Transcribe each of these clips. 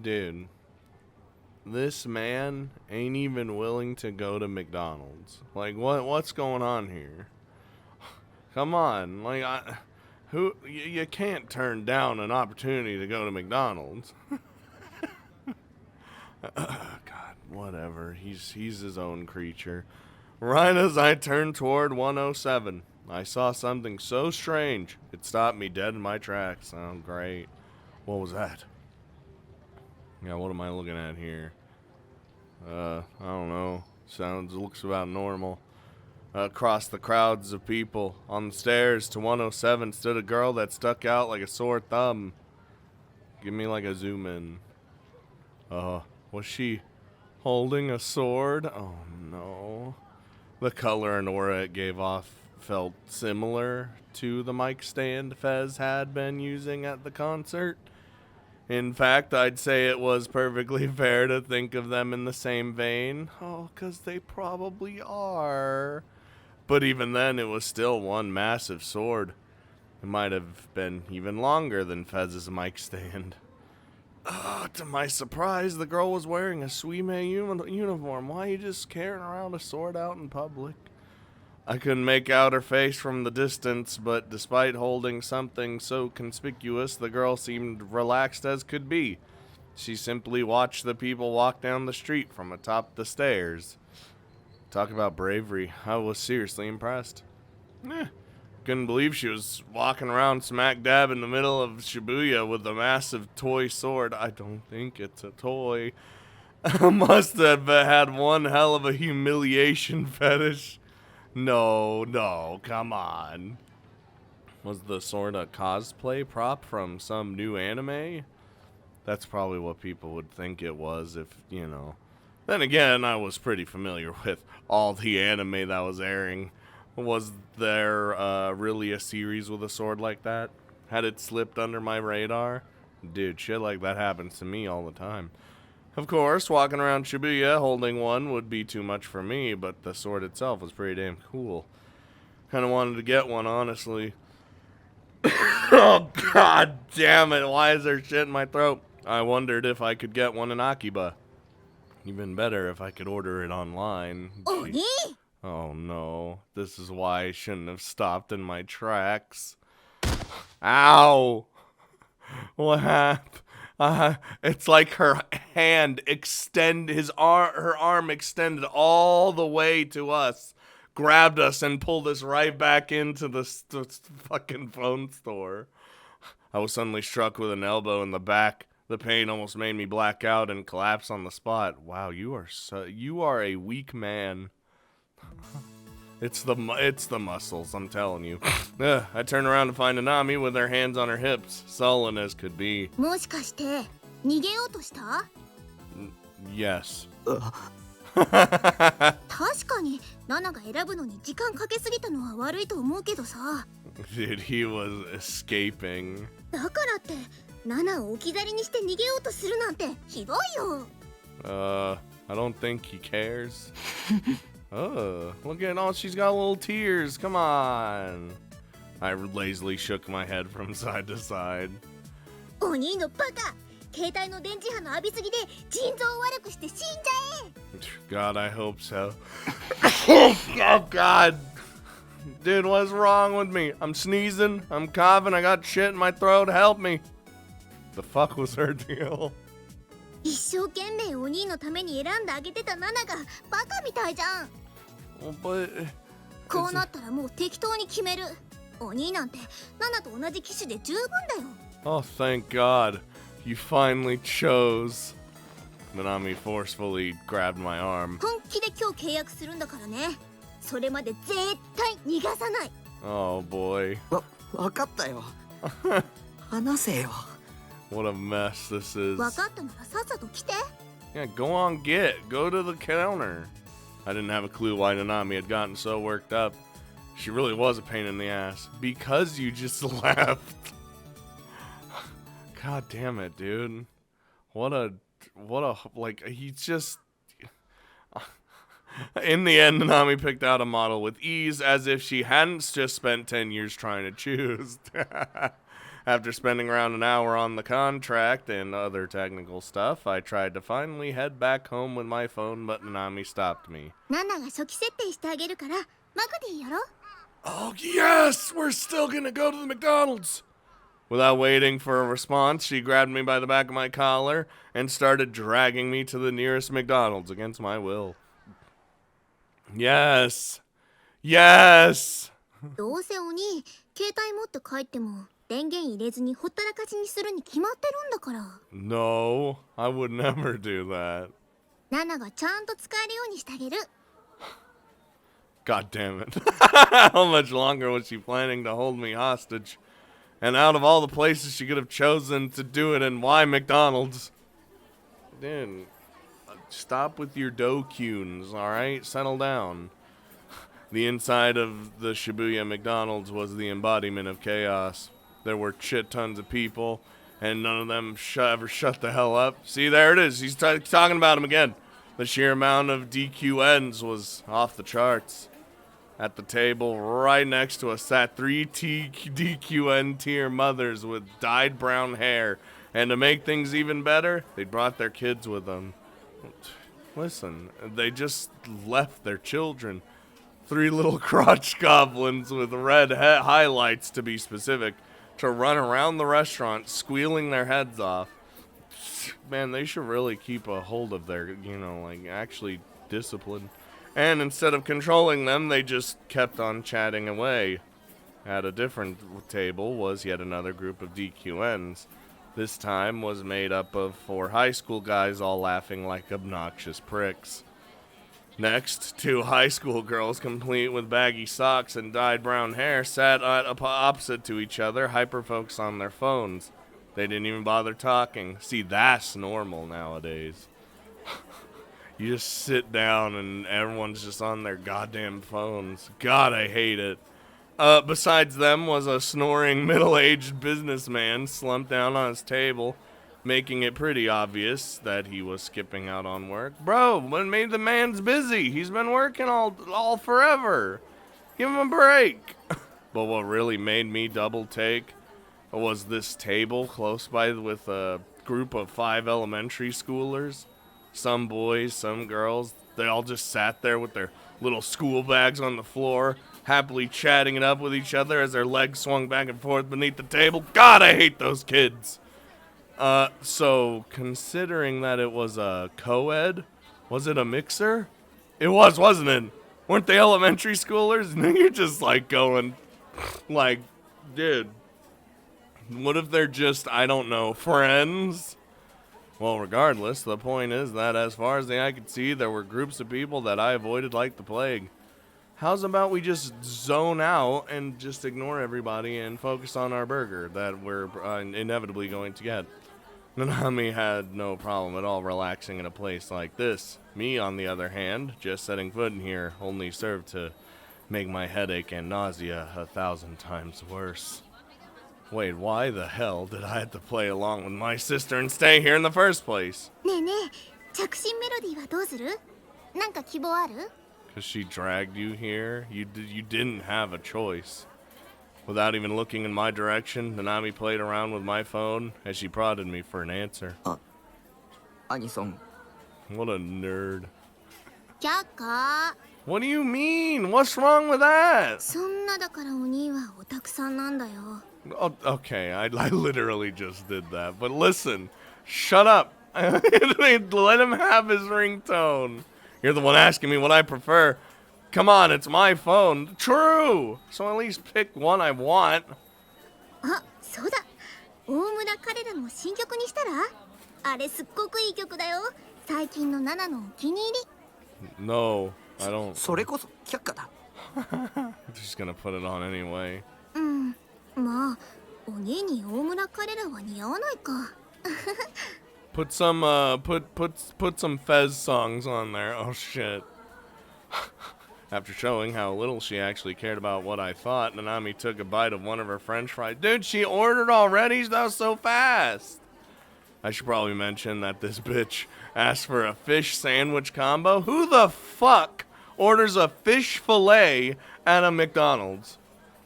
Dude, this man ain't even willing to go to McDonald's. Like, what's going on here? Come on, like, you can't turn down an opportunity to go to McDonald's. God, whatever. He's his own creature. Right as I turned toward 107, I saw something so strange it stopped me dead in my tracks. Oh, great. What was that? Yeah, what am I looking at here? I don't know. Looks about normal. Across the crowds of people on the stairs to 107 stood a girl that stuck out like a sore thumb. Give me like a zoom in. Was she holding a sword? Oh no. The color and aura it gave off felt similar to the mic stand Fez had been using at the concert. In fact, I'd say it was perfectly fair to think of them in the same vein. Oh, 'cause they probably are. But even then, it was still one massive sword. It might have been even longer than Fez's mic stand. To my surprise, the girl was wearing a Suime uniform. Why are you just carrying around a sword out in public? I couldn't make out her face from the distance, but despite holding something so conspicuous, the girl seemed relaxed as could be. She simply watched the people walk down the street from atop the stairs. Talk about bravery. I was seriously impressed. Couldn't believe she was walking around smack dab in the middle of Shibuya with a massive toy sword. I don't think it's a toy. Must have had one hell of a humiliation fetish. No, come on. Was the sword a cosplay prop from some new anime? That's probably what people would think it was if, you know. Then again, I was pretty familiar with all the anime that was airing. Was there really a series with a sword like that? Had it slipped under my radar? Dude, shit like that happens to me all the time. Of course, walking around Shibuya holding one would be too much for me, but the sword itself was pretty damn cool. Kinda wanted to get one, honestly. Oh, god damn it, why is there shit in my throat? I wondered if I could get one in Akiba. Even better if I could order it online. Oni? Oh no, this is why I shouldn't have stopped in my tracks. Ow! What happened? It's like her hand her arm extended all the way to us, grabbed us and pulled us right back into the fucking phone store. I was suddenly struck with an elbow in the back. The pain almost made me black out and collapse on the spot. Wow, you are a weak man. It's the muscles, I'm telling you. I turned around to find Anami with her hands on her hips, sullen as could be. もしかして逃げようとした？ Yes. 確かにナナが選ぶのに時間かけすぎたのは悪いと思うけどさ。 Dude, he was escaping. だからってナナを置き去りにして逃げようとするなんてひどいよ。 I don't think he cares. Look at all, she's got little tears. Come on. I lazily shook my head from side to side. お兄のバカ、携帯の電磁波の浴びすぎで腎臓を悪くして死んじゃえ。 God, I hope so. Oh, God. Dude, what's wrong with me? I'm sneezing, I'm coughing, I got shit in my throat. Help me. The fuck was her deal? 一生懸命お兄のために選んであげてたナナがバカみたいじゃん。 Well, but こうなったらもう適当に決める。お兄なんてナナと同じ機種で十分だよ。 Oh, thank God. You finally chose. Nanami forcefully grabbed my arm. 本気で今日契約するんだからね。それまで絶対逃がさない。 Oh, boy. わかったよ。話せよ。 What a mess this is. 分かったならさっさと来て。 Yeah, go on, go to the counter. I didn't have a clue why Nanami had gotten so worked up. She really was a pain in the ass. Because you just left. God damn it, dude. He's just... In the end, Nanami picked out a model with ease, as if she hadn't just spent 10 years trying to choose. After spending around an hour on the contract and other technical stuff, I tried to finally head back home with my phone, but Nanami stopped me. ナナが初期設定してあげるからマクディやろ Oh, yes! We're still gonna go to the McDonald's! Without waiting for a response, she grabbed me by the back of my collar and started dragging me to the nearest McDonald's against my will. Yes! Yes! どうせお兄携帯持って帰っても電源入れずにほったらかしにするに決まってるんだから No, I would never do that. ナナがちゃんと使えるようにしてあげる God damn it. How much longer was she planning to hold me hostage? And out of all the places she could have chosen to do it in, why McDonald's? Dude, stop with your do-cunes, alright? Settle down. The inside of the Shibuya McDonald's was the embodiment of chaos. There were shit tons of people, and none of them ever shut the hell up. See, there it is. He's talking about him again. The sheer amount of DQNs was off the charts. At the table right next to us sat 3 DQN tier mothers with dyed brown hair. And to make things even better, they brought their kids with them. Listen, they just left their children. 3 little crotch goblins with red highlights, to be specific, to run around the restaurant squealing their heads off. Man, they should really keep a hold of their, actually discipline. And instead of controlling them, they just kept on chatting away. At a different table was yet another group of DQNs. This time was made up of 4 high school guys all laughing like obnoxious pricks. Next, 2 high school girls, complete with baggy socks and dyed brown hair, sat opposite to each other, hyper-focused on their phones. They didn't even bother talking. See, that's normal nowadays. You just sit down and everyone's just on their goddamn phones. God, I hate it. Besides them was a snoring middle-aged businessman slumped down on his table, making it pretty obvious that he was skipping out on work. Bro, what made the man's busy? He's been working all forever. Give him a break. But what really made me double take was this table close by with a group of 5 elementary schoolers. Some boys, some girls. They all just sat there with their little school bags on the floor, happily chatting it up with each other as their legs swung back and forth beneath the table. God, I hate those kids. So, considering that it was a co-ed, was it a mixer? It was, wasn't it? Weren't they elementary schoolers? And then you're just going, dude, what if they're just, I don't know, friends? Well, regardless, the point is that as far as the eye could see, there were groups of people that I avoided like the plague. How's about we just zone out and just ignore everybody and focus on our burger that we're inevitably going to get? Nanami had no problem at all relaxing in a place like this. Me, on the other hand, just setting foot in here only served to make my headache and nausea 1,000 times worse. Wait, why the hell did I have to play along with my sister and stay here in the first place? ねえねえ着信メロディーはどうするなんか希望ある Because she dragged you here? You didn't have a choice. Without even looking in my direction, Nanami played around with my phone as she prodded me for an answer. アニソン What a nerd. 却下 What do you mean? What's wrong with that? そんなだからお兄はオタクさんなんだよ Oh, okay, I literally just did that. But listen, shut up. Let him have his ringtone. You're the one asking me what I prefer. Come on, it's my phone. True. So at least pick one I want. あ、そうだ大村彼らの新曲にしたらあれすっごくいい曲だよ最近のナナのお気に入り No, I don't. それこそ却下だ She's gonna put it on anyway. うんまあお兄に大村彼らは似合わないか Put some put some Fez songs on there. Oh shit. After showing how little she actually cared about what I thought, Nanami took a bite of one of her french fries. Dude, she ordered already? That was so fast. I should probably mention that this bitch asked for a fish sandwich combo. Who the fuck orders a fish fillet at a McDonald's?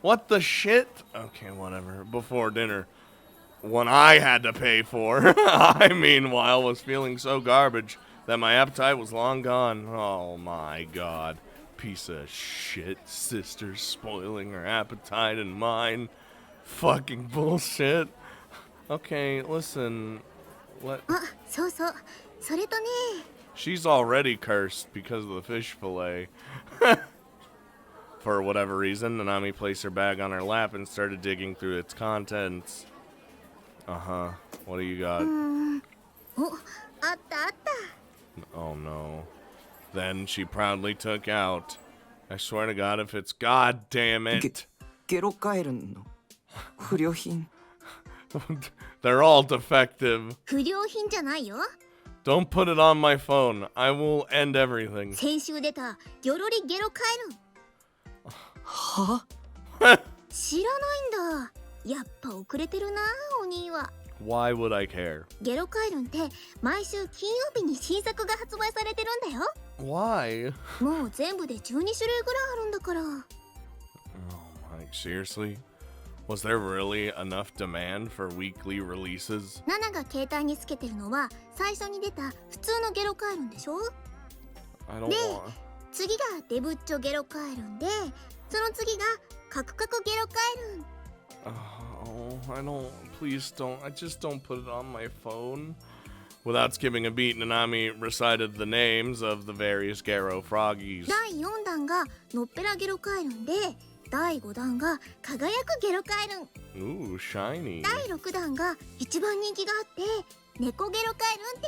What the shit? Okay, whatever. Before dinner. one I had to pay for. I, meanwhile, was feeling so garbage that my appetite was long gone. Oh my god. Piece of shit. Sister spoiling her appetite and mine. Fucking bullshit. Okay, listen. あ、そうそう。それとね。 She's already cursed because of the fish fillet. For whatever reason, Nanami placed her bag on her lap and started digging through its contents. Uh-huh. What do you got? お、あったあった。 Oh no. Then she proudly took out. I swear to God, if it's God damn it. ゲロカエルの不良品。 They're all defective. 不良品じゃないよ。 Don't put it on my phone. I will end everything. 先週出たギョロリゲロカエルン。は？知らないんだ。やっぱ遅れてるな、お兄は。 Why would I care? ゲロカエルンって毎週金曜日に新作が発売されてるんだよ。 Why? もう全部で12種類ぐらいあるんだから。 Oh, like, seriously? Was there really enough demand for weekly releases? ナナが携帯につけてるのは最初に出た普通のゲロカエルンでしょ。 I don't で want... 次がデブッチョゲロカエルンで、その次がカクカクゲロカエルン。 Oh, I don't... Please don't... I just don't put it on my phone. Without skipping a beat, Nanami recited the names of the various Garo froggies. 第4弾がのっぺらゲロカエルンで、第5弾が輝くゲロカエルン。 Ooh, shiny. 第6弾が一番人気があって猫ゲロカエルンって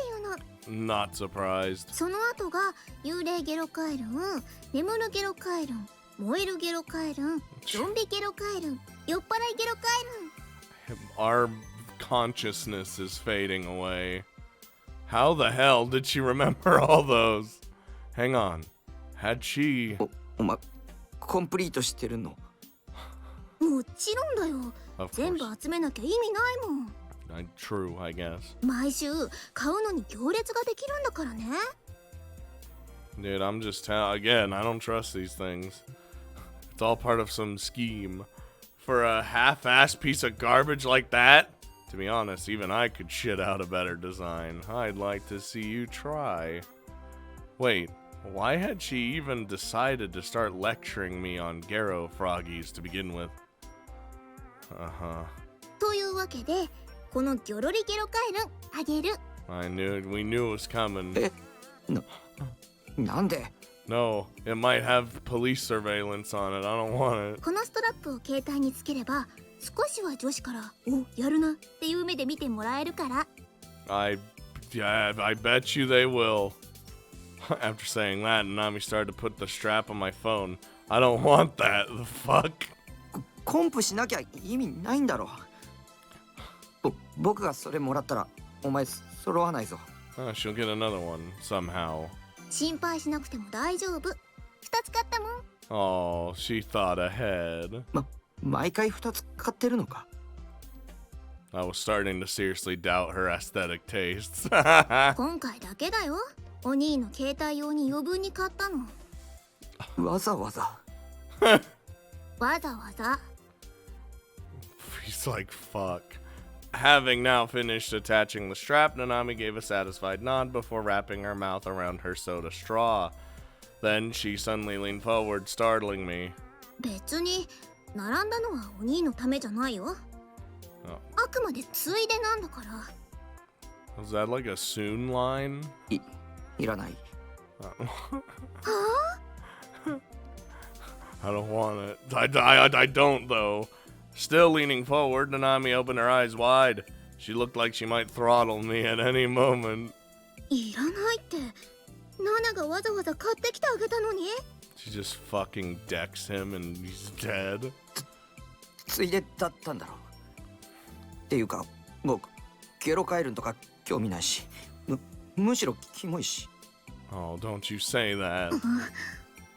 いうの。 Not surprised. その後が幽霊ゲロカエルン、眠るゲロカエルン、燃えるゲロカエルン、ゾンビゲロカエルン、酔っ払いゲロカエルン。 Our consciousness is fading away. How the hell did she remember all those? Hang on. Had she... お前コンプリートしてるの？もちろんだよ。 Of 全部 course. 集めなきゃ意味ないもん。 True, I guess. 毎週買うのに行列ができるんだからね。 Dude, I'm just again, I don't trust these things. It's all part of some scheme. For a half-assed piece of garbage like that? To be honest, even I could shit out a better design. I'd like to see you try. Wait, why had she even decided to start lecturing me on Garo froggies to begin with? Uh-huh. というわけで、このギョロリゲロカエルンあげる。 I knew it. We knew it was coming. え、なんで？ No, it might have police surveillance on it. I don't want it. このストラップを携帯につければ、少しは女子から「お、やるな」っていう目で見てもらえるから。 I bet you they will. After saying that, Nami started to put the strap on my phone. I don't want that. The fuck? コンプしなきゃ意味ないんだろ。僕がそれもらったらお前揃わないぞ。 She'll get another one somehow. 心配しなくても大丈夫。2つ買ったもん。 Oh, she thought ahead. 毎回2つ買ってるのか？ I was starting to seriously doubt her aesthetic tastes. 今回だけだよ。お兄の携帯用に余分に買ったの。わざわざ。わざわざ。 He's like, fuck. Having now finished attaching the strap, Nanami gave a satisfied nod before wrapping her mouth around her soda straw. Then she suddenly leaned forward, startling me. 別に並んだのはお兄のためじゃないよ。あくまでついでなんだから。 Was that like a soon line? いらない。I don't want it. I don't, though. Still leaning forward, Nanami opened her eyes wide. She looked like she might throttle me at any moment. いらないって。ナナがわざわざ買ってきてあげたのに。 She just fucking decks him and he's dead. ついでだったんだろう。っていうか、僕ゲロカエルンとか興味ないし、むしろキモいし。 Oh, don't you say that.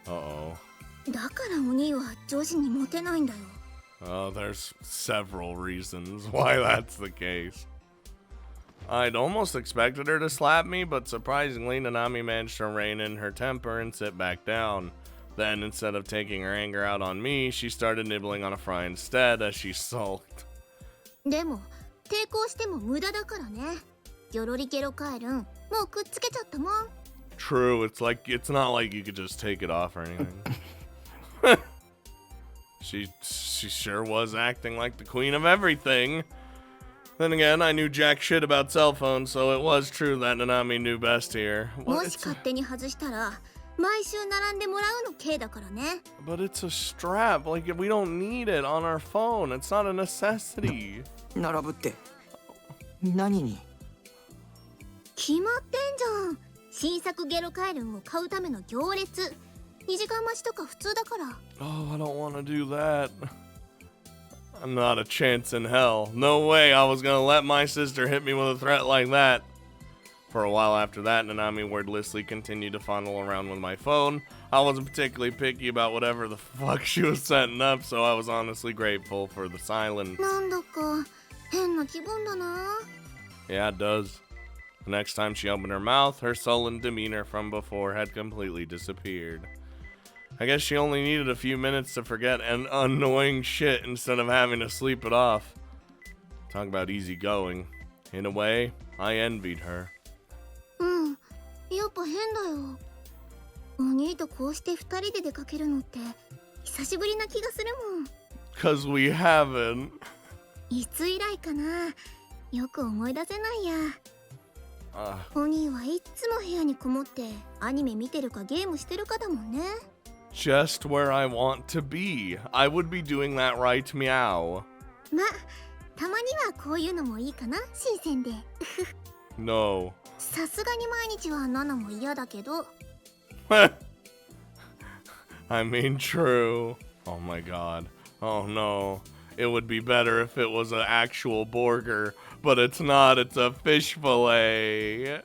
Uh-oh. だからお兄は女子にモテないんだよ。 Oh, there's several reasons why that's the case. I'd almost expected her to slap me, but surprisingly, Nanami managed to rein in her temper and sit back down. Then, instead of taking her anger out on me, she started nibbling on a fry instead as she sulked. でも抵抗しても無駄だからね。ギョロリゲロカエルン、もうくっつけちゃったもん。 True, it's not like you could just take it off or anything. She sure was acting like the queen of everything. Then again, I knew jack shit about cell phones, so it was true that Nanami knew best here. もし勝手に外したら毎週並んでもらうの刑だからね。 But it's a strap. Like, we don't need it on our phone. It's not a necessity. 並ぶって何に？決まってんじゃん。新作ゲロカエルンを買うための行列。2時間待ちとか普通だから。 Oh, I don't want to do that. I'm not a chance in hell. No way I was gonna let my sister hit me with a threat like that. For a while after that, Nanami wordlessly continued to fondle around with my phone. I wasn't particularly picky about whatever the fuck she was setting up, so I was honestly grateful for the silence. なんだか変な気分だな。 Yeah, it does. The next time she opened her mouth, her sullen demeanor from before had completely disappeared. I guess she only needed a few minutes to forget an annoying shit instead of having to sleep it off. Talk about easy going. In a way, I envied her. うん、やっぱ変だよ。お兄とこうして2人で出かけるのって久しぶりな気がするもん。 'Cause we haven't. いつ以来かな。よく思い出せないや。 お兄はいつも部屋にこもってアニメ見てるかゲームしてるかだもんね。 Just where I want to be. I would be doing that right, meow. ま、たまにはこういうのもいいかな、新鮮で。 No. さすがに毎日はナナも嫌だけど。 I mean, true. Oh my god. Oh no. It would be better if it was an actual burger, but it's not. It's a fish fillet.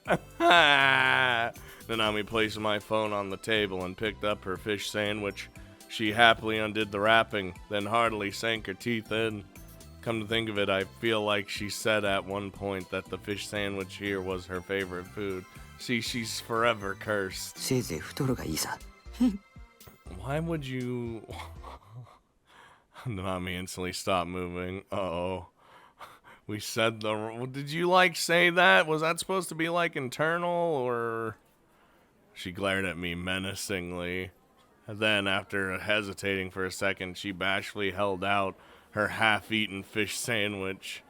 Nanami placed my phone on the table and picked up her fish sandwich. She happily undid the wrapping, then heartily sank her teeth in. Come to think of it, I feel like she said at one point that the fish sandwich here was her favorite food. See, she's forever cursed. せいぜい太るがいいさ。 Why would you... Nanami instantly stopped moving. Uh-oh. We said the... Did you, like, say that? Was that supposed to be, like, internal, or... She glared at me menacingly. And then, after hesitating for a second, she bashfully held out her half-eaten fish sandwich.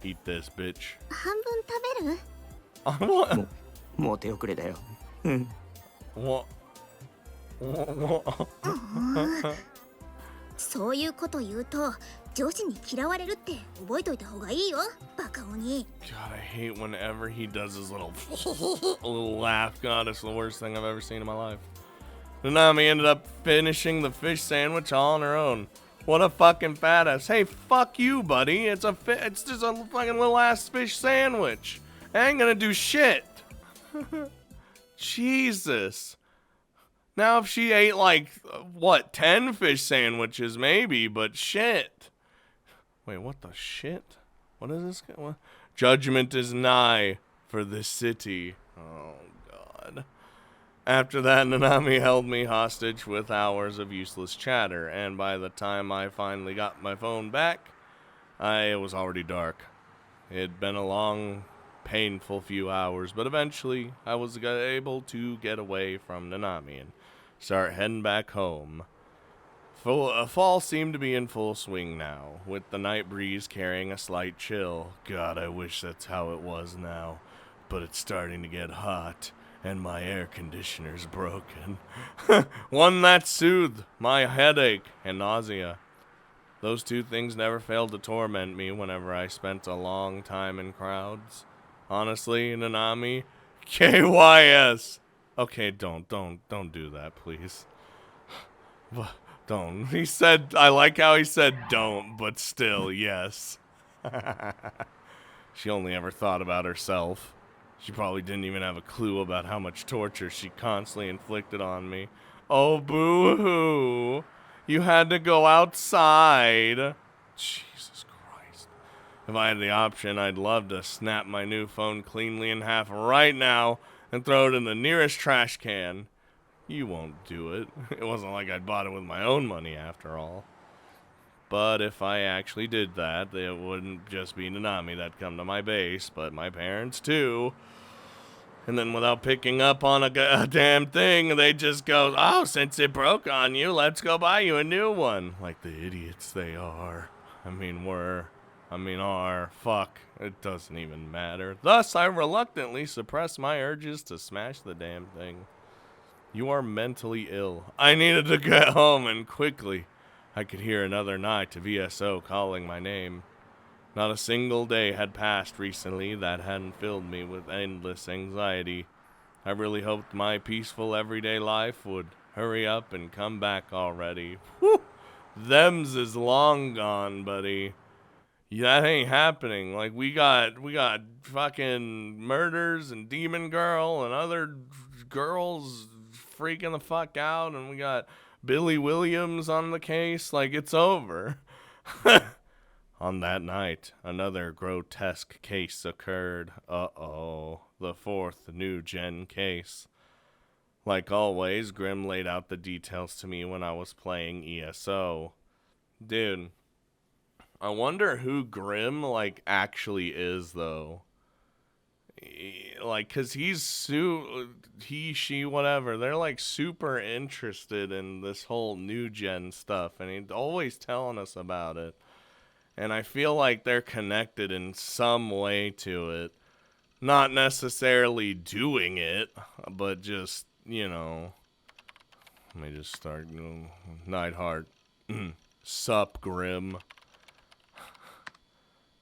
Eat this, bitch. 半分食べる？ What? もう手遅れだよ。 What? そういうこと言うと上司に嫌われるって覚えといた方がいいよ、バカ鬼。 God, I hate whenever he does his little laugh. God, it's the worst thing I've ever seen in my life. Nanami ended up finishing the fish sandwich all on her own. What a fucking badass. Hey, fuck you, buddy. It's just a fucking little ass fish sandwich. I ain't gonna do shit. Jesus. Now if she ate like, what, 10 fish sandwiches maybe, but shit. Wait, what the shit? What is this? What? Judgment is nigh for this city. Oh, God. After that, Nanami held me hostage with hours of useless chatter, and by the time I finally got my phone back, it was already dark. It had been a long, painful few hours, but eventually I was able to get away from Nanami and start heading back home. Fall seemed to be in full swing now, with the night breeze carrying a slight chill. God, I wish that's how it was now, but it's starting to get hot. And my air conditioner's broken. One that soothed my headache and nausea. Those two things never failed to torment me whenever I spent a long time in crowds. Honestly, Nanami, KYS. Okay, don't do that, please. Don't. He said, I like how he said don't, but still, yes. She only ever thought about herself. She probably didn't even have a clue about how much torture she constantly inflicted on me. Oh, boo-hoo. You had to go outside. Jesus Christ. If I had the option, I'd love to snap my new phone cleanly in half right now and throw it in the nearest trash can. You won't do it. It wasn't like I bought it with my own money after all. But if I actually did that, it wouldn't just be Nanami that'd come to my base, but my parents too. And then without picking up on a damn thing, they just go, oh, since it broke on you, let's go buy you a new one. Like the idiots they are. Fuck. It doesn't even matter. Thus, I reluctantly suppress my urges to smash the damn thing. You are mentally ill. I needed to get home, and quickly. I could hear another night of VSO calling my name. Not a single day had passed recently that hadn't filled me with endless anxiety. I really hoped my peaceful everyday life would hurry up and come back already. Whew! Them's is long gone, buddy. Yeah, that ain't happening. Like, we got fucking murders and Demon Girl and other girls freaking the fuck out, and we got Billy Williams on the case. Like, it's over. On that night, another grotesque case occurred. Uh-oh, the fourth NewGen case. Like always, Grim laid out the details to me when I was playing ESO. Dude, I wonder who Grim, like, actually is, though. Like, 'cause he, she, whatever, they're, like, super interested in this whole NewGen stuff, and he's always telling us about it. And I feel like they're connected in some way to it. Not necessarily doing it, but just, you know. Let me just start, Nightheart. Sup, Grim.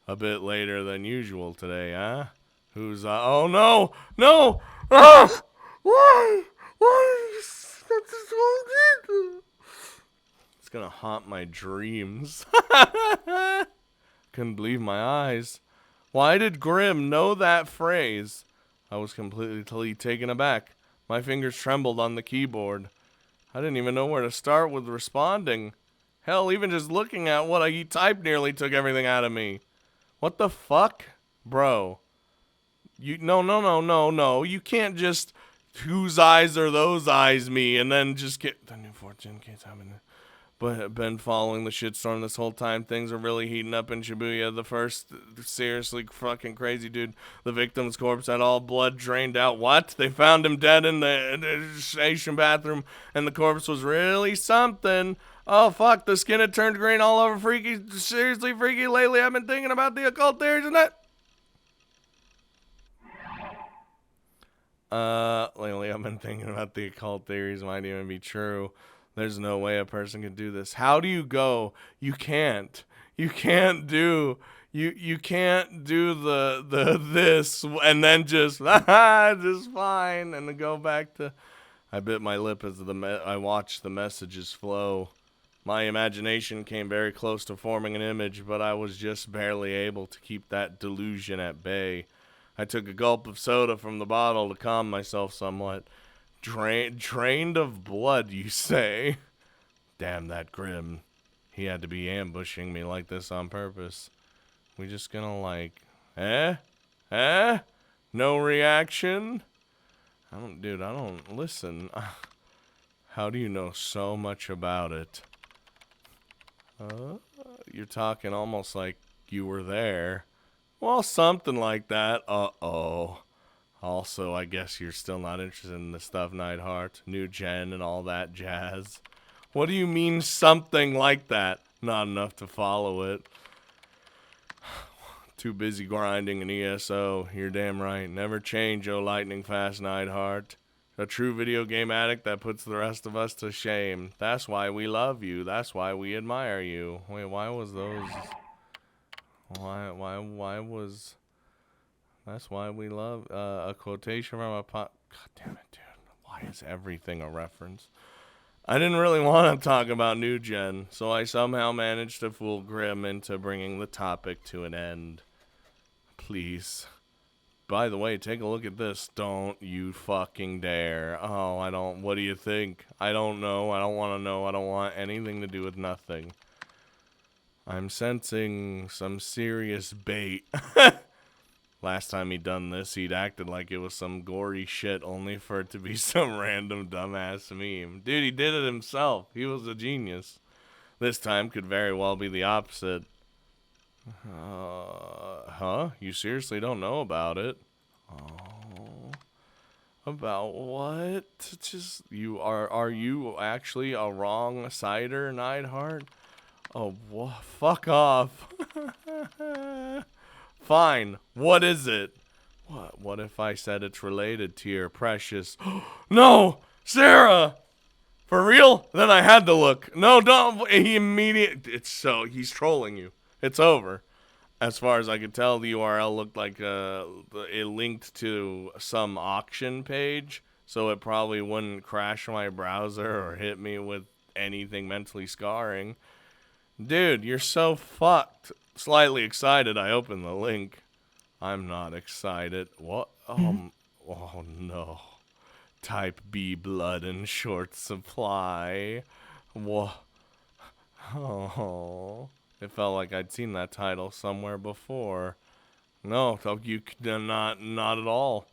A bit later than usual today, huh? Who's, oh no! No! Ah! Why? That's so It's gonna haunt my dreams. Couldn't believe my eyes. Why did Grim know that phrase? I was completely taken aback. My fingers trembled on the keyboard. I didn't even know where to start with responding. Hell, even just looking at what he typed nearly took everything out of me. What the fuck? Bro. No. You can't just whose eyes are those eyes me and then just get the new fortune case happening. But been following the shitstorm this whole time. Things are really heating up in Shibuya. The first, seriously fucking crazy dude. The victim's corpse had all blood drained out. What? They found him dead in the Asian bathroom, and the corpse was really something. Oh fuck, the skin had turned green all over. Freaky, seriously freaky. Lately I've been thinking about the occult theories and that. Lately I've been thinking about the occult theories might even be true. There's no way a person can do this. How do you go? You can't. You can't do the this and then just just fine and then go back to. I bit my lip as I watched the messages flow. My imagination came very close to forming an image, but I was just barely able to keep that delusion at bay. I took a gulp of soda from the bottle to calm myself somewhat. Drained of blood, you say? Damn that Grim. He had to be ambushing me like this on purpose. We just gonna like, no reaction? I don't listen. How do you know so much about it? You're talking almost like you were there. Well, something like that. Uh-oh. Also, I guess you're still not interested in the stuff, Nightheart, NewGen, and all that jazz. What do you mean something like that? Not enough to follow it. Too busy grinding in ESO. You're damn right. Never change, oh lightning fast Nightheart. A true video game addict that puts the rest of us to shame. That's why we love you. That's why we admire you. Wait, why was those... Why was... That's why we love a quotation from a God damn it, dude. Why is everything a reference? I didn't really want to talk about NewGen, so I somehow managed to fool Grim into bringing the topic to an end. Please. By the way, take a look at this. Don't you fucking dare. Oh, I don't. What do you think? I don't know. I don't want to know. I don't want anything to do with nothing. I'm sensing some serious bait. Last time he'd done this, he'd acted like it was some gory shit only for it to be some random dumbass meme. Dude, he did it himself. He was a genius. This time could very well be the opposite. Huh? You seriously don't know about it? Oh. About what? Just, are you actually a wrong cider, Neidhart? Oh, fuck off. Fine. What is it? What if I said it's related to your precious... No! Sarah! For real? Then I had to look. No, don't. He's trolling you. It's over. As far as I could tell, the URL looked like it linked to some auction page, so it probably wouldn't crash my browser or hit me with anything mentally scarring. Dude, you're so fucked. Slightly excited, I opened the link. I'm not excited. What? Oh no. Type B blood in short supply. What? Oh. It felt like I'd seen that title somewhere before. No, not at all.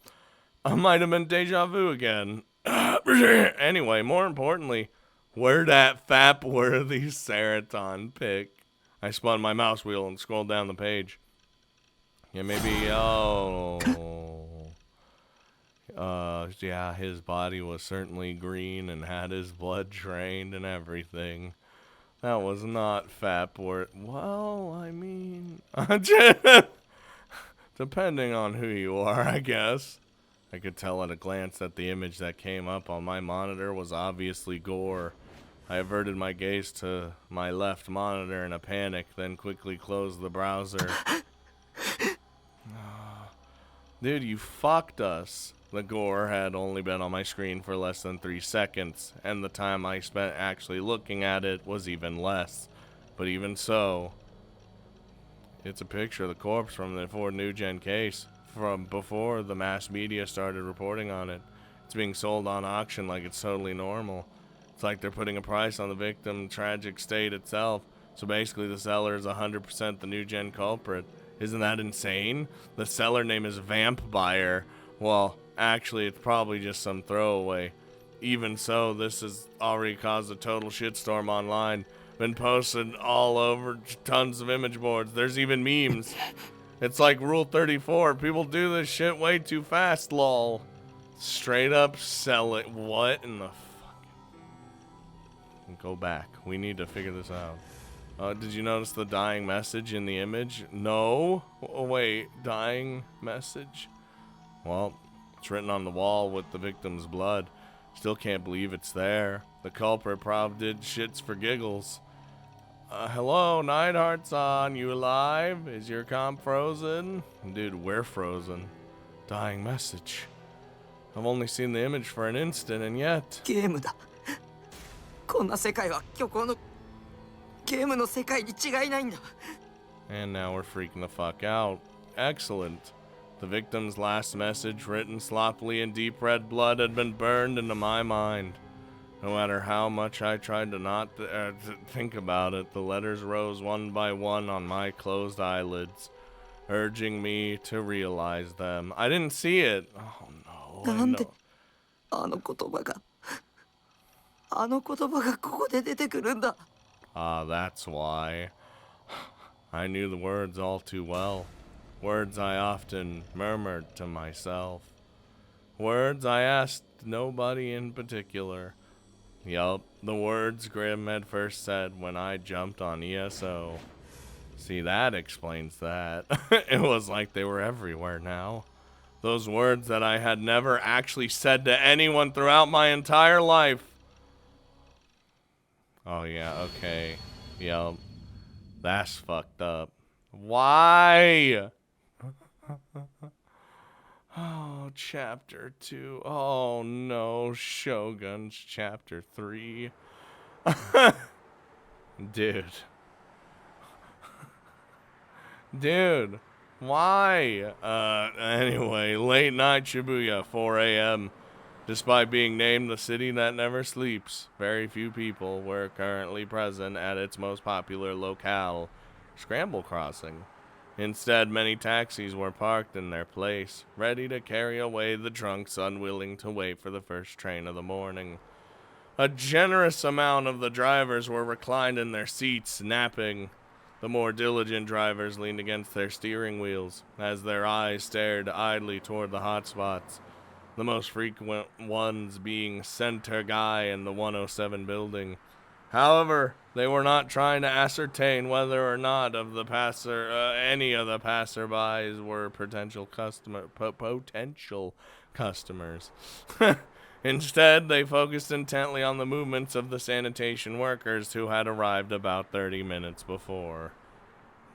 I might have been deja vu again. Anyway, more importantly, where that fap-worthy Seraton pic? I spun my mouse wheel and scrolled down the page. Yeah, maybe, yeah, his body was certainly green and had his blood drained and everything. That was not fap-worthy. Well, I mean, depending on who you are, I guess. I could tell at a glance that the image that came up on my monitor was obviously gore. I averted my gaze to my left monitor in a panic, then quickly closed the browser. Dude, you fucked us. The gore had only been on my screen for less than 3 seconds, and the time I spent actually looking at it was even less. But even so, it's a picture of the corpse from the Ford NewGen case, from before the mass media started reporting on it. It's being sold on auction like it's totally normal. It's like they're putting a price on the victim's tragic state itself. So basically the seller is 100% the NewGen culprit. Isn't that insane? The seller name is Vamp Buyer. Well, actually, it's probably just some throwaway. Even so, this has already caused a total shitstorm online. Been posted all over tons of image boards. There's even memes. It's like Rule 34. People do this shit way too fast, lol. Straight up sell it. What in the fuck? Go back. We need to figure this out. Did you notice the dying message in the image? No? Oh, wait. Dying message? Well, it's written on the wall with the victim's blood. Still can't believe it's there. The culprit probably did shits for giggles. Hello, Neidhart's on. You alive? Is your comp frozen? Dude, we're frozen. Dying message. I've only seen the image for an instant, and yet... ゲームだ。こんな世界は虚構のゲームの世界に違いないんだ。 And now we're freaking the fuck out. Excellent. The victim's last message, written sloppily in deep red blood, had been burned into my mind. No matter how much I tried to not think about it, the letters rose one by one on my closed eyelids, urging me to realize them. I didn't see it. Oh no. なんであの言葉がここで出てくるんだ。 Ah, that's why. I knew the words all too well. Words I often murmured to myself. Words I asked nobody in particular. Yup, the words Grimm had first said when I jumped on ESO. See, that explains that. It was like they were everywhere now. Those words that I had never actually said to anyone throughout my entire life. Oh yeah, okay. Yup. That's fucked up. Why? Oh, chapter 2. Oh no, Shogun's chapter 3. Dude. Dude, why? Anyway, late night Shibuya, 4 a.m. Despite being named the city that never sleeps, very few people were currently present at its most popular locale, Scramble Crossing. Instead, many taxis were parked in their place, ready to carry away the drunks unwilling to wait for the first train of the morning. A generous amount of the drivers were reclined in their seats, napping. The more diligent drivers leaned against their steering wheels, as their eyes stared idly toward the hotspots, the most frequent ones being Center Guy in the 107 building. However, they were not trying to ascertain whether or not any of the passerbys were potential customers. Instead, they focused intently on the movements of the sanitation workers who had arrived about 30 minutes before.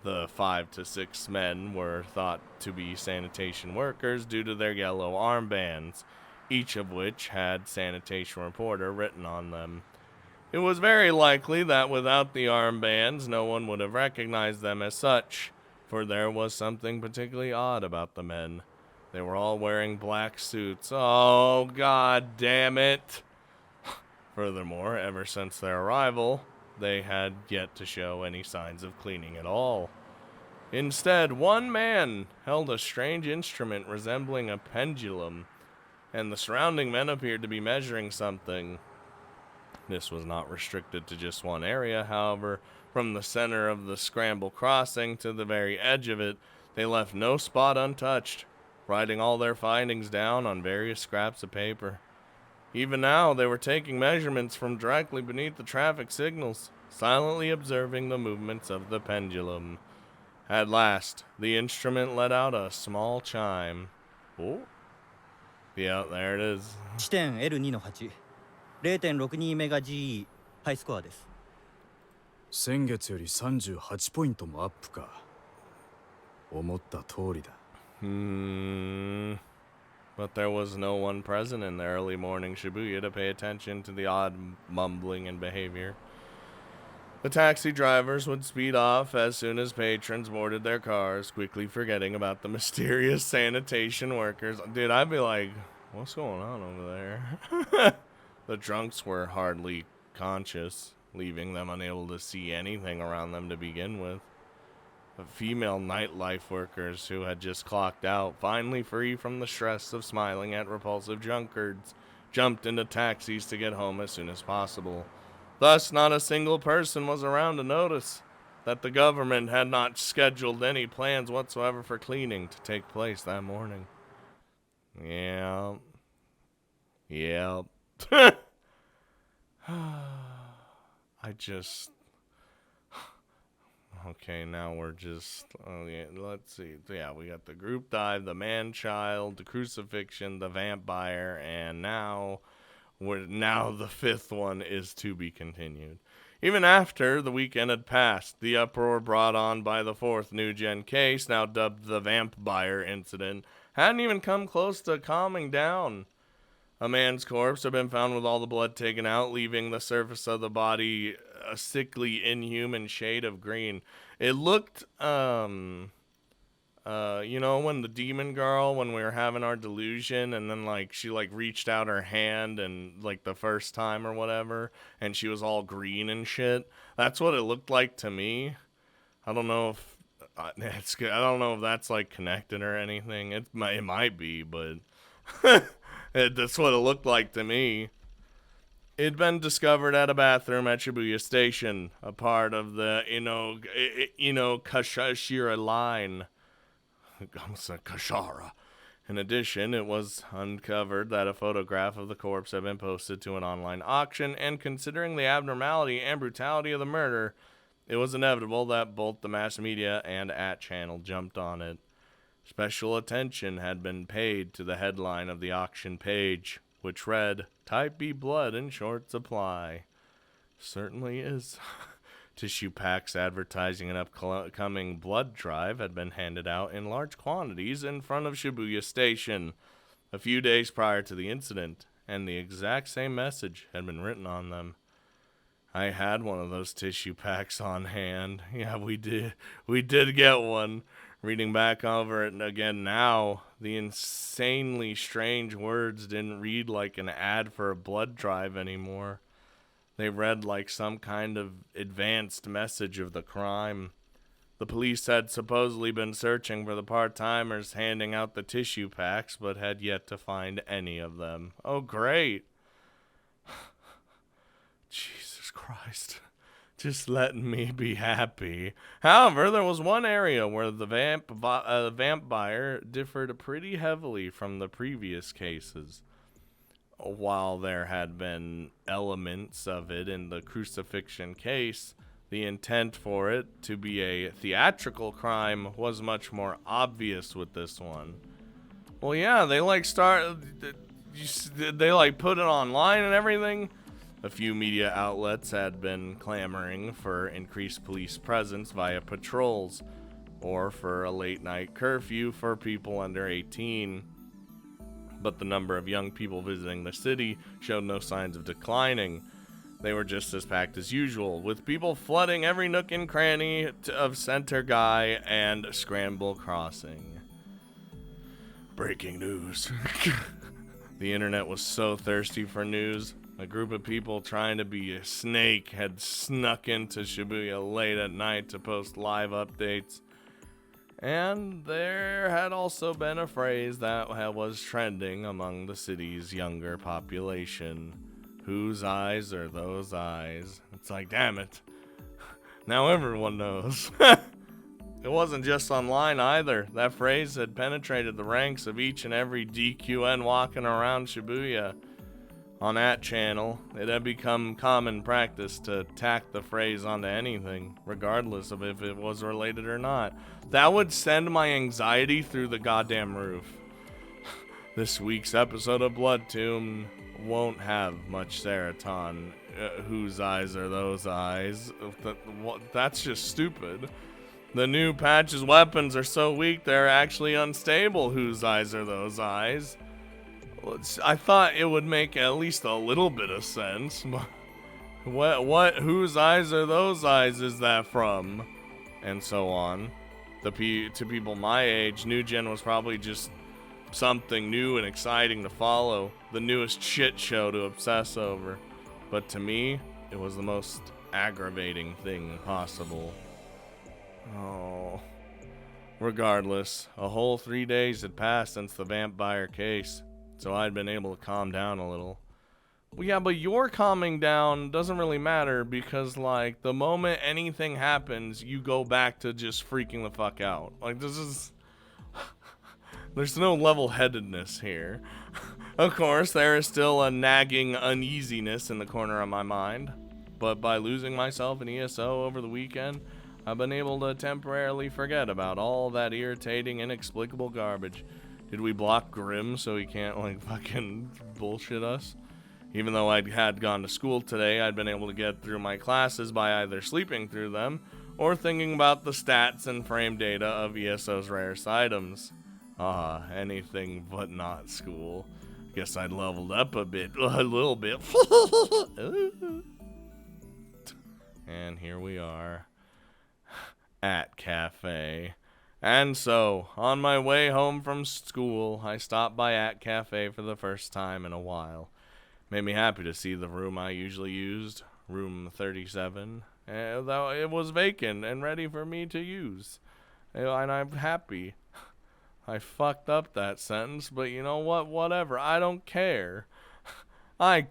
The 5 to 6 men were thought to be sanitation workers due to their yellow armbands, each of which had sanitation reporter written on them. It was very likely that without the armbands, no one would have recognized them as such, for there was something particularly odd about the men. They were all wearing black suits. Oh, god damn it. Furthermore, ever since their arrival, they had yet to show any signs of cleaning at all. Instead, one man held a strange instrument resembling a pendulum, and the surrounding men appeared to be measuring something. This was not restricted to just one area, however. From the center of the scramble crossing to the very edge of it, they left no spot untouched, writing all their findings down on various scraps of paper. Even now, they were taking measurements from directly beneath the traffic signals, silently observing the movements of the pendulum. At last, the instrument let out a small chime. Oh. Yeah, there it is. 地点 L2 の8、0.62 メガ GE、ハイスコアです。先月より38ポイントもアップか。思った通りだ。But there was no one present in the early morning Shibuya to pay attention to the odd mumbling and behavior. The taxi drivers would speed off as soon as patrons boarded their cars, quickly forgetting about the mysterious sanitation workers. Dude, I'd be like, what's going on over there? The drunks were hardly conscious, leaving them unable to see anything around them to begin with. The female nightlife workers who had just clocked out, finally free from the stress of smiling at repulsive drunkards, jumped into taxis to get home as soon as possible. Thus, not a single person was around to notice that the government had not scheduled any plans whatsoever for cleaning to take place that morning. Yeah. Okay, now we're just, let's see. Yeah, we got the group dive, the man-child, the crucifixion, the vampire, and now the fifth one is to be continued. Even after the weekend had passed, the uproar brought on by the fourth NewGen case, now dubbed the vampire incident, hadn't even come close to calming down. A man's corpse had been found with all the blood taken out, leaving the surface of the body a sickly, inhuman shade of green. It looked, when the demon girl, when we were having our delusion, and then, she, reached out her hand, and, the first time or whatever, and she was all green and shit. That's what it looked like to me. I don't know if, I don't know if that's, connected or anything. It might be, but... That's what it looked like to me. It'd been discovered at a bathroom at Shibuya Station, a part of the Kashira line. Kashara. In addition, it was uncovered that a photograph of the corpse had been posted to an online auction, and considering the abnormality and brutality of the murder, it was inevitable that both the mass media and @channel jumped on it. Special attention had been paid to the headline of the auction page, which read, "Type B blood in short supply." Certainly is. Tissue packs advertising an upcoming blood drive had been handed out in large quantities in front of Shibuya Station a few days prior to the incident, and the exact same message had been written on them. I had one of those tissue packs on hand. Yeah, we did get one. Reading back over it again now, the insanely strange words didn't read like an ad for a blood drive anymore. They read like some kind of advanced message of the crime. The police had supposedly been searching for the part-timers handing out the tissue packs, but had yet to find any of them. Oh, great. Christ. Just letting me be happy. However, there was one area where the vampire differed pretty heavily from the previous cases. While there had been elements of it in the crucifixion case, the intent for it to be a theatrical crime was much more obvious with this one. Well, yeah, they like put it online and everything. A few media outlets had been clamoring for increased police presence via patrols, or for a late night curfew for people under 18. But the number of young people visiting the city showed no signs of declining. They were just as packed as usual, with people flooding every nook and cranny of Center Guy and Scramble Crossing. Breaking news. The internet was so thirsty for news. A group of people trying to be a snake had snuck into Shibuya late at night to post live updates. And there had also been a phrase that was trending among the city's younger population. Whose eyes are those eyes? It's like, damn it. Now everyone knows. It wasn't just online either. That phrase had penetrated the ranks of each and every DQN walking around Shibuya. On that channel, it had become common practice to tack the phrase onto anything, regardless of if it was related or not. That would send my anxiety through the goddamn roof. This week's episode of Blood Tomb won't have much serotonin. Whose eyes are those eyes? That's just stupid. The new patch's weapons are so weak they're actually unstable. Whose eyes are those eyes? I thought it would make at least a little bit of sense. Whose eyes are those eyes is that from? And so on. To people my age, NewGen was probably just something new and exciting to follow. The newest shit show to obsess over. But to me, it was the most aggravating thing possible. Oh. Regardless, a whole 3 days had passed since the vampire case. So I'd been able to calm down a little. Well, yeah, but your calming down doesn't really matter because, like, the moment anything happens, you go back to just freaking the fuck out. Like, this is... There's no level-headedness here. Of course, there is still a nagging uneasiness in the corner of my mind. But by losing myself in ESO over the weekend, I've been able to temporarily forget about all that irritating, inexplicable garbage. Did we block Grimm so he can't, like, fucking bullshit us? Even though I had gone to school today, I'd been able to get through my classes by either sleeping through them or thinking about the stats and frame data of ESO's rarest items. Anything but not school. Guess I'd leveled up a little bit. And here we are at Cafe. And so, on my way home from school, I stopped by At Cafe for the first time in a while. Made me happy to see the room I usually used, room 37, though it was vacant and ready for me to use. And I'm happy. I fucked up that sentence, but you know what? Whatever. I don't care. I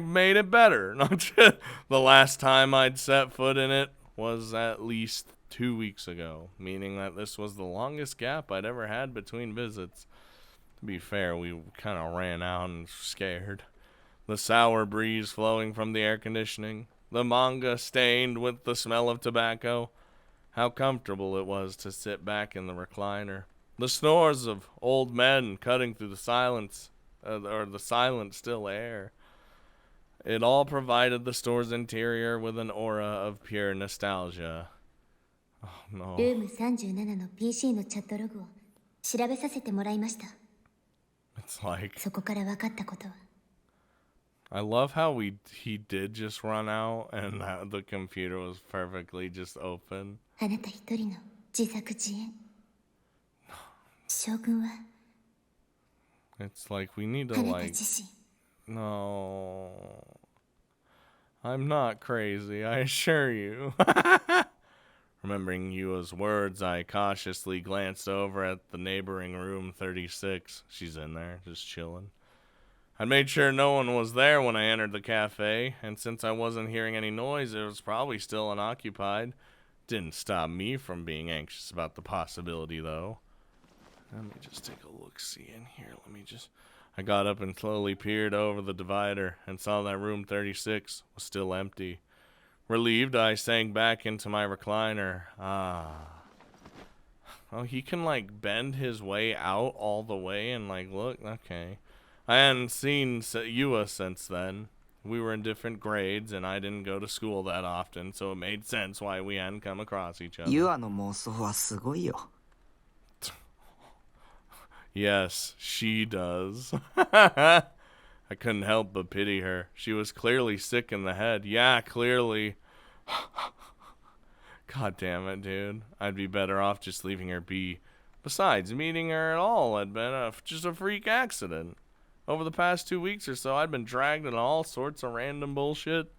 made it better. The last time I'd set foot in it was at least 2 weeks ago, meaning that this was the longest gap I'd ever had between visits. To be fair, we kind of ran out and scared. The sour breeze flowing from the air conditioning, the manga stained with the smell of tobacco. How comfortable it was to sit back in the recliner. The snores of old men cutting through the silence, or the silent, still air. It all provided the store's interior with an aura of pure nostalgia. Oh no. ルーム37の PC のチャットログを調べさせてもらいました。 It's like, そこから分かったことは、 I love how he did just run out and that the computer was perfectly just open. あなた一人の自作自演。将軍は It's like we need あ to なた like, 自身。 no. I'm not crazy, I assure you. Remembering Yua's words, I cautiously glanced over at the neighboring room 36. She's in there, just chilling. I made sure no one was there when I entered the cafe, and since I wasn't hearing any noise, it was probably still unoccupied. Didn't stop me from being anxious about the possibility, though. Let me just take a look-see in here. I got up and slowly peered over the divider and saw that room 36 was still empty. Relieved, I sank back into my recliner. Oh, he can, like, bend his way out all the way and, like, look. Okay. I hadn't seen Yua since then. We were in different grades, and I didn't go to school that often, so it made sense why we hadn't come across each other. ユアの妄想はすごいよ。 Yes, she does. I couldn't help but pity her. She was clearly sick in the head. Yeah, clearly. God damn it, dude. I'd be better off just leaving her be. Besides, meeting her at all had been just a freak accident. Over the past 2 weeks or so, I'd been dragged into all sorts of random bullshit.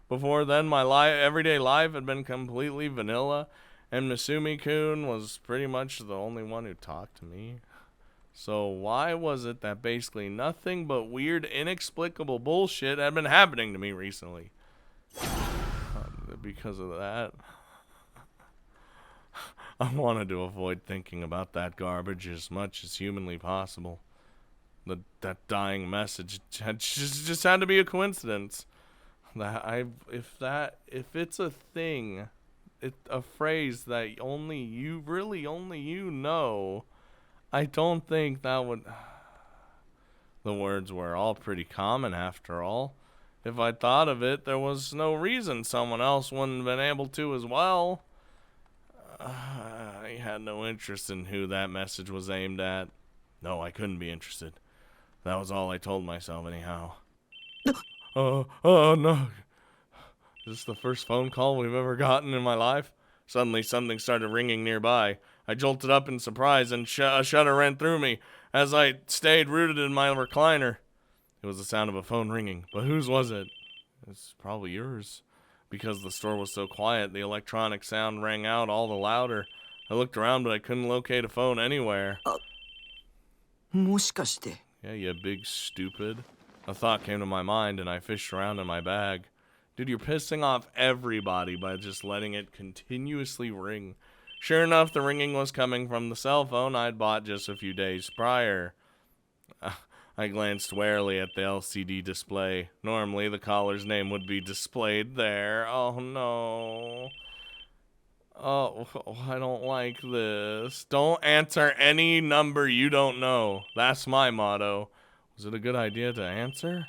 Before then, my everyday life had been completely vanilla, and Misumi-kun was pretty much the only one who talked to me. So why was it that basically nothing but weird, inexplicable bullshit had been happening to me recently? Because of that, I wanted to avoid thinking about that garbage as much as humanly possible. That dying message just had to be a coincidence. If it's a thing, a phrase that only you know, I don't think that would. The words were all pretty common after all. If I thought of it, there was no reason someone else wouldn't have been able to as well. I had no interest in who that message was aimed at. No, I couldn't be interested. That was all I told myself anyhow. Oh no. Is this the first phone call we've ever gotten in my life? Suddenly something started ringing nearby. I jolted up in surprise and a shudder ran through me as I stayed rooted in my recliner. It was the sound of a phone ringing, but whose was it? It's probably yours. Because the store was so quiet, the electronic sound rang out all the louder. I looked around, but I couldn't locate a phone anywhere. もしかして Yeah, you big stupid. A thought came to my mind, and I fished around in my bag. Dude, you're pissing off everybody by just letting it continuously ring. Sure enough, the ringing was coming from the cell phone I'd bought just a few days prior. I glanced warily at the LCD display. Normally, the caller's name would be displayed there. Oh, no. Oh, I don't like this. Don't answer any number you don't know. That's my motto. Was it a good idea to answer?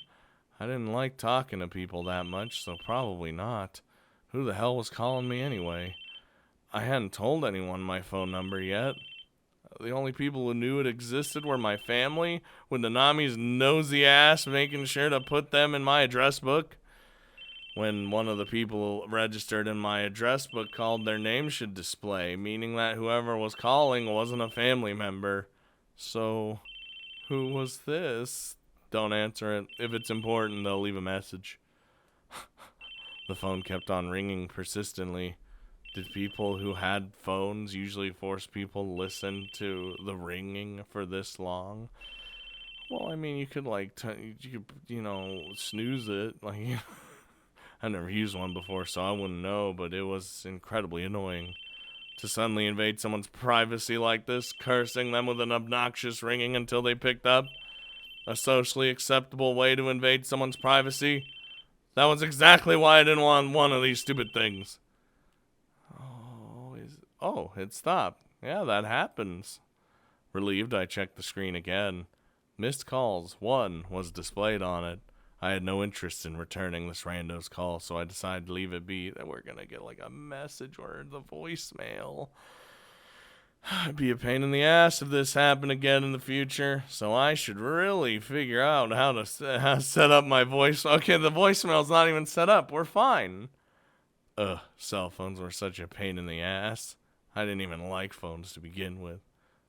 I didn't like talking to people that much, so probably not. Who the hell was calling me anyway? I hadn't told anyone my phone number yet. The only people who knew it existed were my family, with Nanami's nosy ass making sure to put them in my address book. When one of the people registered in my address book called, their name should display, meaning that whoever was calling wasn't a family member. So, who was this? Don't answer it. If it's important, they'll leave a message. The phone kept on ringing persistently. Did people who had phones usually force people to listen to the ringing for this long? Well, I mean, you could snooze it. Like, I've never used one before, so I wouldn't know, but it was incredibly annoying. To suddenly invade someone's privacy like this, cursing them with an obnoxious ringing until they picked up. A socially acceptable way to invade someone's privacy. That was exactly why I didn't want one of these stupid things. Oh, it stopped. Yeah, that happens. Relieved, I checked the screen again. Missed calls. 1 was displayed on it. I had no interest in returning this rando's call, so I decided to leave it be. That we're gonna get like a message or the voicemail. It'd be a pain in the ass if this happened again in the future, so I should really figure out how to set up my voice. Okay, the voicemail's not even set up. We're fine. Cell phones were such a pain in the ass. I didn't even like phones to begin with.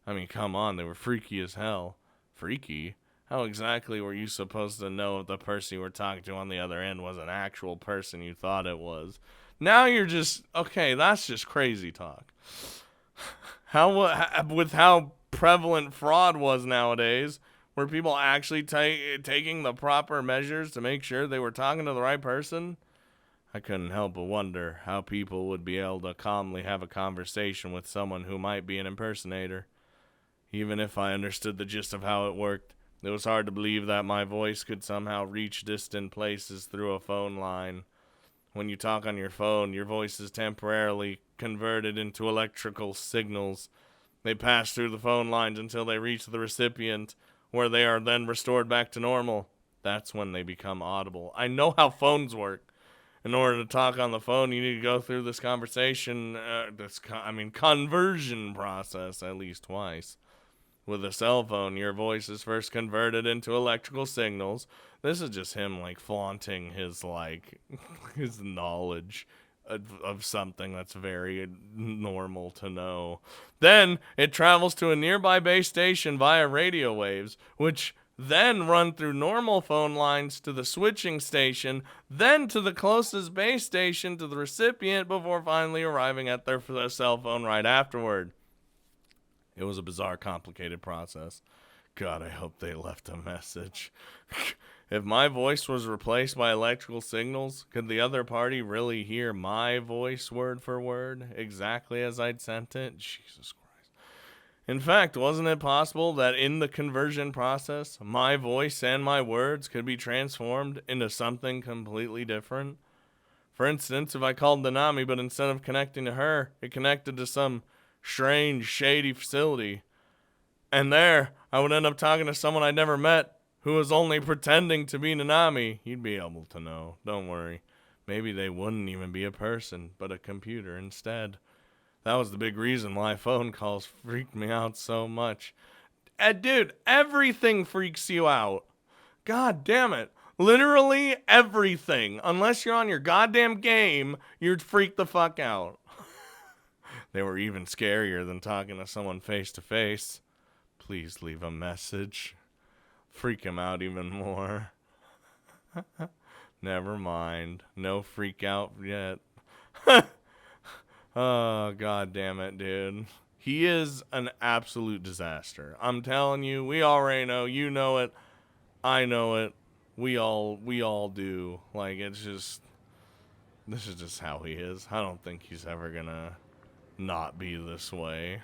I mean, come on, they were freaky as hell. Freaky? How exactly were you supposed to know if the person you were talking to on the other end was an actual person you thought it was? Now you're just, okay, that's just crazy talk. With how prevalent fraud was nowadays, Were people actually taking the proper measures to make sure they were talking to the right person? I couldn't help but wonder how people would be able to calmly have a conversation with someone who might be an impersonator. Even if I understood the gist of how it worked, it was hard to believe that my voice could somehow reach distant places through a phone line. When you talk on your phone, your voice is temporarily converted into electrical signals. They pass through the phone lines until they reach the recipient, where they are then restored back to normal. That's when they become audible. I know how phones work. In order to talk on the phone, you need to go through this conversation, conversion process at least twice. With a cell phone, your voice is first converted into electrical signals. This is just him, like, flaunting his, like, his knowledge of something that's very normal to know. Then it travels to a nearby base station via radio waves, which then run through normal phone lines to the switching station, then to the closest base station to the recipient before finally arriving at their cell phone right afterward. It was a bizarre, complicated process. God, I hope they left a message. If my voice was replaced by electrical signals, could the other party really hear my voice word for word, exactly as I'd sent it? Jesus Christ. In fact, wasn't it possible that in the conversion process, my voice and my words could be transformed into something completely different? For instance, if I called Nanami, but instead of connecting to her, it connected to some strange, shady facility. And there, I would end up talking to someone I'd never met, who was only pretending to be Nanami. You'd be able to know, don't worry. Maybe they wouldn't even be a person, but a computer instead. That was the big reason why phone calls freaked me out so much. Dude, everything freaks you out. God damn it. Literally everything. Unless you're on your goddamn game, you're freaked the fuck out. They were even scarier than talking to someone face to face. Please leave a message. Freak him out even more. Never mind. No freak out yet. Oh, god damn it, dude. He is an absolute disaster. I'm telling you, we already know. You know it. I know it. We all do. Like, it's just... This is just how he is. I don't think he's ever gonna not be this way.